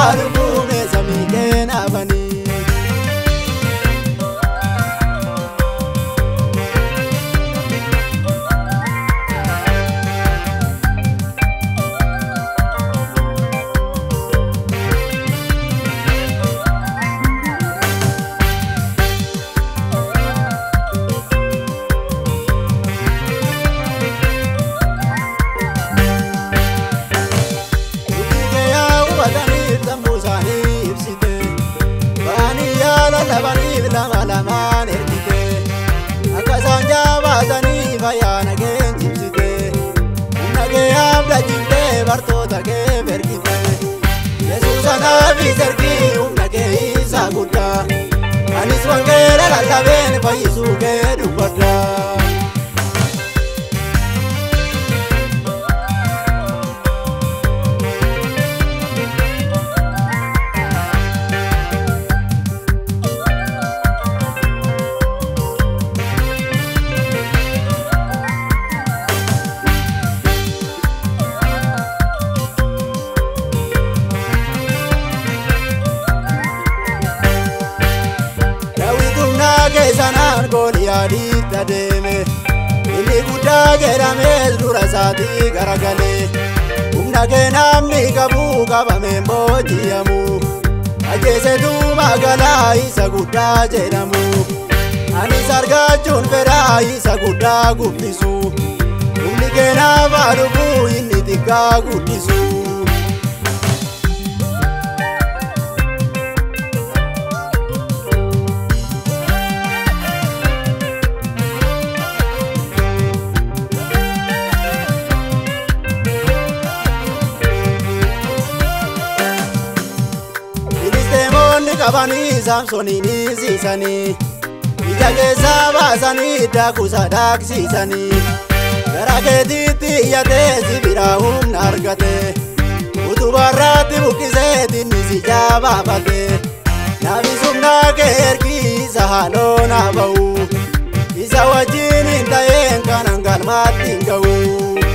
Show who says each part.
Speaker 1: balume samike nabani Bayana gen tipsite nage abla jinde bartota ke verkite Jesus anabi serki nage isa gudda anis wangera laben bayisu ke dubada sanan goliyadi tademe ini guda gerame dura sati garagale umna genamni kabu kabame mbojiamu ajese du magala isa guda jeramu ani sarga chun pera isa guda gupisu umni gena varubu ini tika gudisu kabani Samsoni ni sisani ijage sabasani dakusa dak sisani garage titi yate sibirahum nargate utubarati bukise tinisi jababate nabi sumna kerki sahalo nabau isa wajini ndayen kanangal matingau